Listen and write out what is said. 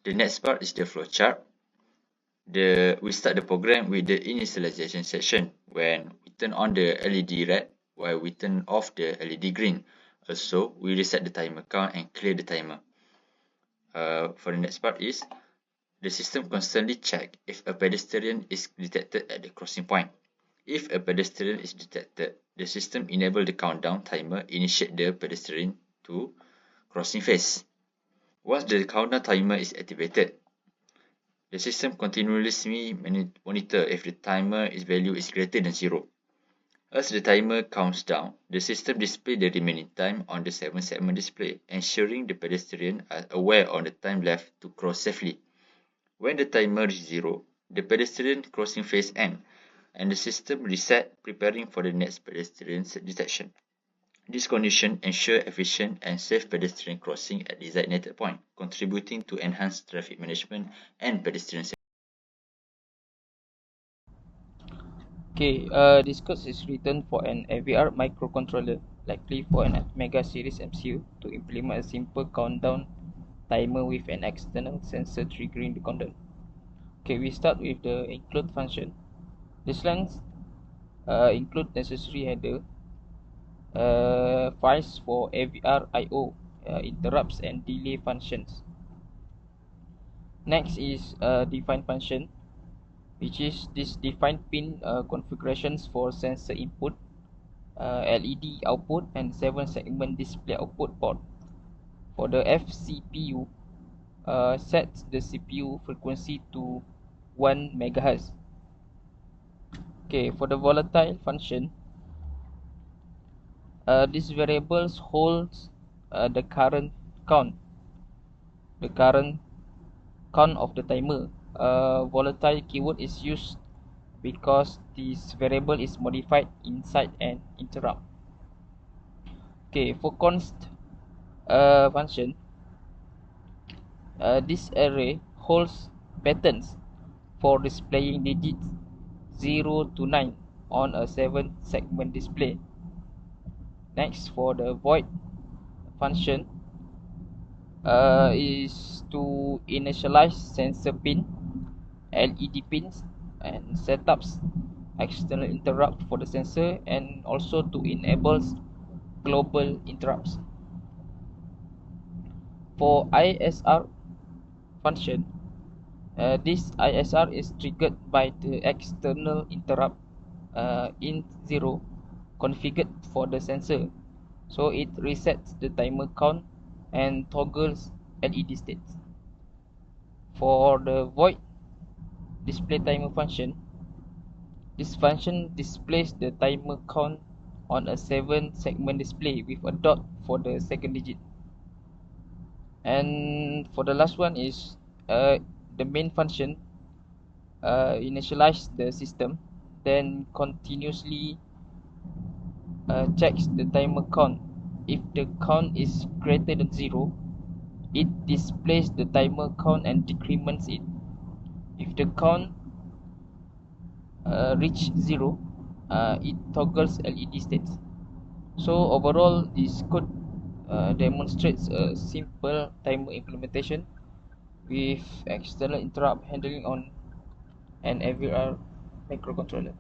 The next part is the flowchart. We start the program with the initialization section when we turn on the LED red while we turn off the LED green. Also, we reset the timer count and clear the timer. For the next part is the system constantly check if a pedestrian is detected at the crossing point. If a pedestrian is detected, the system enable the countdown timer initiate the pedestrian to crossing phase. Once the countdown timer is activated, the system continuously monitor if the timer value is greater than 0. As the timer counts down, the system displays the remaining time on the 7-segment display, ensuring the pedestrian are aware of the time left to cross safely. When the timer is 0, the pedestrian crossing phase ends, and the system reset, preparing for the next pedestrian detection. This condition ensures efficient and safe pedestrian crossing at designated point, contributing to enhanced traffic management and pedestrian safety. Okay, this code is written for an AVR microcontroller, likely for an Mega series MCU, to implement a simple countdown timer with an external sensor triggering the countdown. Okay, we start with the include function. This length include necessary header files for AVR IO, interrupts and delay functions. Next is define function, which is this define pin configurations for sensor input, LED output and 7-segment display output port. For the FCPU, sets the CPU frequency to 1 MHz. Okay, for the volatile function, this variables holds the current count of the timer. Volatile keyword is used because this variable is modified inside an interrupt. Okay, for const function, this array holds patterns for displaying digits 0 to 9 on a 7-segment display. Next, for the void function, is to initialize sensor pin, LED pins and setups external interrupt for the sensor, and also to enable global interrupts. For ISR function, this ISR is triggered by the external interrupt int0 configured for the sensor, so it resets the timer count and toggles LED states. For the void display timer function, this function displays the timer count on a 7-segment display with a dot for the second digit. And for the last one is the main function initialize the system, then continuously checks the timer count. If the count is greater than 0, it displays the timer count and decrements it. If the count reach 0, it toggles LED states. So overall, this code demonstrates a simple timer implementation with external interrupt handling on an AVR microcontroller.